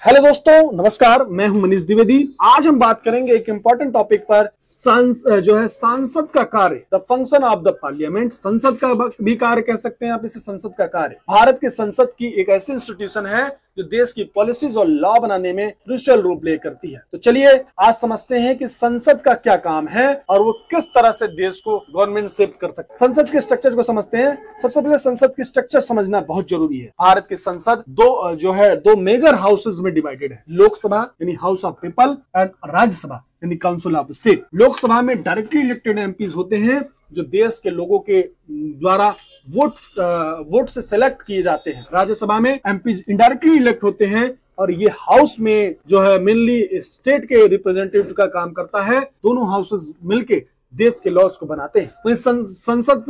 Hello दोस्तों, नमस्कार। मैं हूं मनीष द्विवेदी। आज हम बात करेंगे एक इंपॉर्टेंट टॉपिक पर, सांसद का कार्य, the function of the parliament. संसद का भी कार्य कह सकते हैं आप इसे। संसद का कार्य भारत के संसद की एक ऐसी इंस्टीट्यूशन है जो देश की पॉलिसीज और लॉ बनाने में क्रूशियल रोल प्ले करती है। तो चलिए आज समझते हैं कि संसद का क्या काम है और वो किस तरह से देश को गवर्नमेंट शेप कर सकते हैं। संसद के स्ट्रक्चर को समझते हैं। सबसे पहले संसद की स्ट्रक्चर समझना बहुत जरूरी है। भारत की संसद दो मेजर हाउसेज में डिवाइडेड है। लोकसभा यानी house of people and Rajya Sabha यानी काउंसिल ऑफ स्टेट। लोकसभा में डायरेक्टली इलेक्टेड एमपीज होते हैं जो देश के लोगों के द्वारा वोट से सेलेक्ट किए जाते हैं। राज्यसभा में एमपीज इनडायरेक्टली इलेक्ट होते हैं और ये हाउस में जो है मेनली स्टेट के रिप्रेजेंटेटिव का काम करता है। दोनों हाउसेज मिलके देश के लॉज को बनाते हैं। तो इस संसद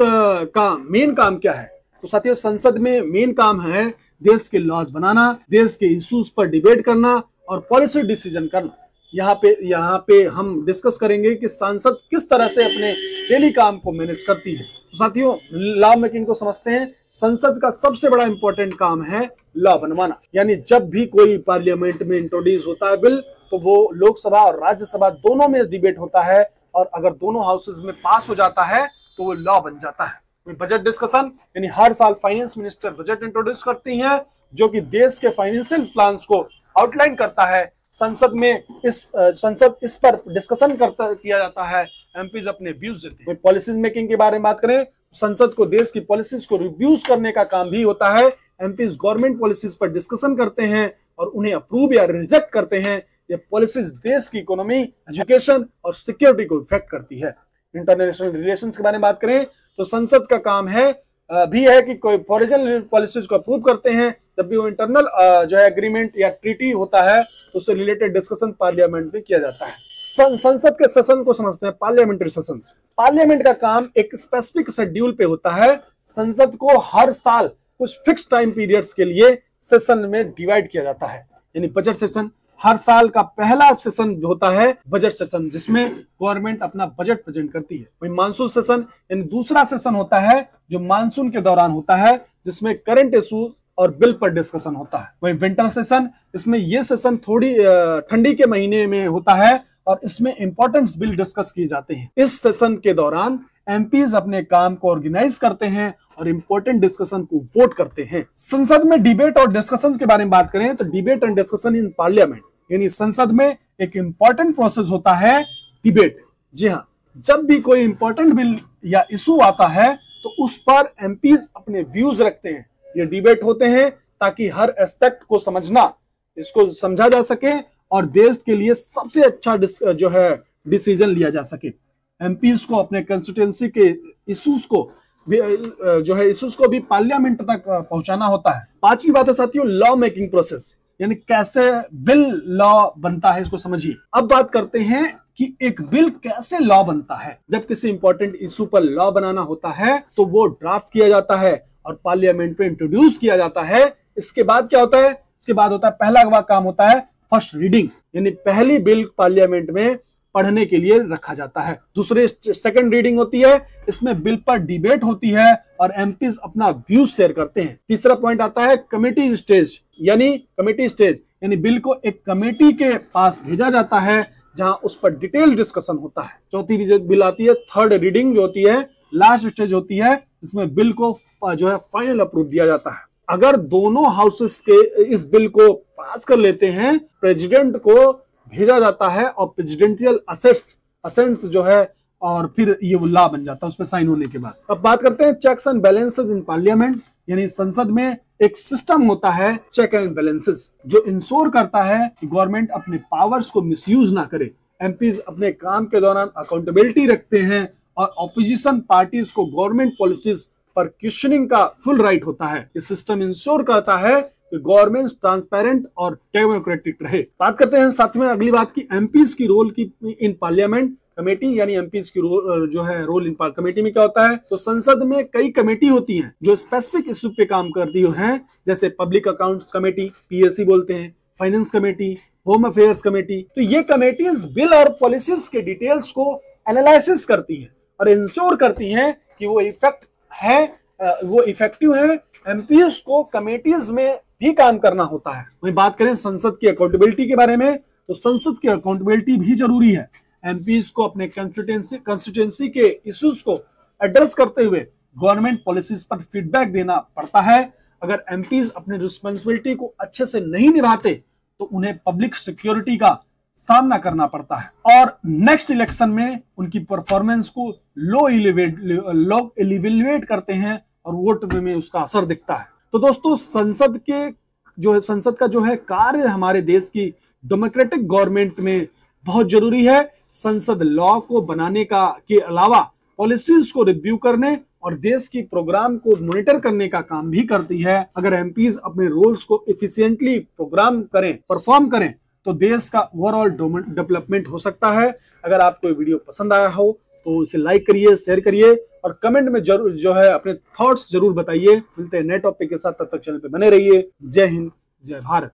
का मेन काम क्या है? तो साथियों, संसद में मेन काम है देश के लॉज बनाना, देश के इश्यूज पर डिबेट करना और पॉलिसी डिसीजन करना। यहाँ पे हम डिस्कस करेंगे कि संसद किस तरह से अपने डेली काम को मैनेज करती है। तो साथियों, लॉ मेकिंग को समझते हैं। संसद का सबसे बड़ा इंपॉर्टेंट काम है लॉ बनवाना। यानी जब भी कोई पार्लियामेंट में इंट्रोड्यूस होता है बिल, तो वो लोकसभा और राज्यसभा दोनों में डिबेट होता है और अगर दोनों हाउसेज में पास हो जाता है तो वो लॉ बन जाता है। बजट डिस्कशन यानी हर साल फाइनेंस मिनिस्टर बजट इंट्रोड्यूस करती हैं जो कि देश के फाइनेंशियल प्लान्स को आउटलाइन करता है। संसद इस पर डिस्कशन किया जाता है। एमपीज अपने व्यूज देते हैं। पॉलिसीज मेकिंग के बारे में बात करें, संसद को देश की पॉलिसीज को रिव्यूज करने का काम भी होता है। एमपीज गवर्नमेंट पॉलिसीज पर डिस्कशन करते हैं और उन्हें अप्रूव या रिजेक्ट करते हैं। ये पॉलिसीज देश की इकोनॉमी, एजुकेशन और सिक्योरिटी को इफेक्ट करती है। इंटरनेशनल रिलेशंस के बारे में बात करें तो संसद का काम है कि कोई फॉरेन पॉलिसीज को अप्रूव करते हैं। जब भी वो इंटरनल जो है एग्रीमेंट या ट्रीटी होता है तो उससे रिलेटेड डिस्कशन पार्लियामेंट में किया जाता है। संसद के सेशन को समझते हैं, पार्लियामेंट्री सेशंस। पार्लियामेंट का काम एक स्पेसिफिक शेड्यूल पे होता है। संसद को हर साल कुछ फिक्स टाइम पीरियड्स के लिए सेशन में डिवाइड किया जाता है। यानी बजट सेशन, हर साल का पहला सेशन होता है बजट सेशन, जिसमें गवर्नमेंट अपना बजट प्रेजेंट करती है। वही मानसून सेशन यानी दूसरा सेशन होता है जो मानसून के दौरान होता है, जिसमें करंट इशू और बिल पर डिस्कशन होता है। वही विंटर सेशन, इसमें ये सेशन थोड़ी ठंडी के महीने में होता है और इसमें इंपॉर्टेंट बिल डिस्कस किए जाते हैं। इस सेशन के दौरान एमपीज अपने काम को ऑर्गेनाइज करते हैं और इंपॉर्टेंट डिस्कशन को वोट करते हैं। संसद में डिबेट और डिस्कशन के बारे में बात करें तो debate and discussion in parliament यानी संसद में एक इंपॉर्टेंट प्रोसेस होता है डिबेट। जी हाँ, जब भी कोई इंपॉर्टेंट बिल या इशू आता है तो उस पर एमपीज अपने व्यूज रखते हैं। ये डिबेट होते हैं ताकि हर एस्पेक्ट को इसको समझा जा सके और देश के लिए सबसे अच्छा जो है डिसीजन लिया जा सके। एमपीज को अपने कंस्टिट्यूएंसी के इश्यूज को भी पार्लियामेंट तक पहुंचाना होता है। पांचवी बात है साथियों, लॉ मेकिंग प्रोसेस यानी कैसे बिल लॉ बनता है, इसको समझिए। अब बात करते हैं कि एक बिल कैसे लॉ बनता है। जब किसी इंपॉर्टेंट इशू पर लॉ बनाना होता है तो वो ड्राफ्ट किया जाता है और पार्लियामेंट में इंट्रोड्यूस किया जाता है। इसके बाद क्या होता है? इसके बाद होता है पहला काम होता है फर्स्ट रीडिंग, यानी पहली बिल पार्लियामेंट में पढ़ने के लिए रखा जाता है। दूसरी सेकंड रीडिंग होती है, इसमें बिल पर डिबेट होती है और एमपीज अपना व्यूज शेयर करते हैं। तीसरा पॉइंट आता है कमेटी स्टेज यानी बिल को एक कमेटी के पास भेजा जाता है जहां उस पर डिटेल डिस्कशन होता है। चौथी बिल आती है थर्ड रीडिंग, जो होती है लास्ट स्टेज होती है, जिसमें बिल को जो है फाइनल अप्रूव दिया जाता है। अगर दोनों हाउसेस के इस बिल को पास कर लेते हैं, प्रेसिडेंट को भेजा जाता है और प्रेसिडेंशियल असेंट्स जो है और फिर ये लॉ बन जाता है उस पर साइन होने के बाद। अब बात करते हैं checks and balances in parliament. यानी संसद में एक सिस्टम होता है चेक एंड बैलेंसेस, जो इंश्योर करता है कि गवर्नमेंट अपने पावर्स को मिसयूज ना करे। एमपीज अपने काम के दौरान अकाउंटेबिलिटी रखते हैं और ऑपोजिशन पार्टीज को गवर्नमेंट पॉलिसीज पर क्वेश्चनिंग का फुल राइट होता है। ये सिस्टम इंश्योर करता है कि गवर्नमेंट ट्रांसपेरेंट और डेमोक्रेटिक रहे। बात करते हैं साथ में अगली बात की एमपीज की रोल की इन पार्लियामेंट कमेटी, यानी एमपीज की रोल इन कमेटी में क्या होता है? तो संसद में कई कमेटी होती हैं जो स्पेसिफिक इश्यू पे काम करती हैं, जैसे पब्लिक अकाउंट्स कमेटी, पीएससी बोलते हैं, finance committee, home affairs committee. तो ये कमेटीज बिल और पॉलिसीज के डिटेल्स को एनालिसिस करती हैं और इंश्योर करती हैं कि वो इफेक्टिव है। एमपीज को कमेटीज में भी काम करना होता है। वहीं बात करें संसद की अकाउंटेबिलिटी के बारे में, तो संसद की अकाउंटेबिलिटी भी जरूरी है। एमपीज को अपने कंस्टिट्यूएंसी के इश्यूज को एड्रेस करते हुए गवर्नमेंट पॉलिसीज पर फीडबैक देना पड़ता है। अगर एमपीज अपनी रिस्पॉन्सिबिलिटी को अच्छे से नहीं निभाते तो उन्हें पब्लिक सिक्योरिटी का सामना करना पड़ता है और नेक्स्ट इलेक्शन में उनकी परफॉर्मेंस को लोग एलिवेट करते हैं और वोट में उसका असर दिखता है। तो दोस्तों संसद का जो है कार्य हमारे देश की डेमोक्रेटिक गवर्नमेंट में बहुत जरूरी है। संसद लॉ को बनाने के अलावा पॉलिसीज को रिव्यू करने और देश की प्रोग्राम को मॉनिटर करने का काम भी करती है। अगर एमपीज अपने रोल्स को एफिशिएंटली परफॉर्म करें तो देश का ओवरऑल डेवलपमेंट हो सकता है। अगर आपको ये वीडियो पसंद आया हो तो इसे लाइक करिए, शेयर करिए और कमेंट में जरूर जो है अपने थॉट्स जरूर बताइए। मिलते हैं नए टॉपिक के साथ, तब तक चैनल पे बने रहिए। जय हिंद, जय भारत।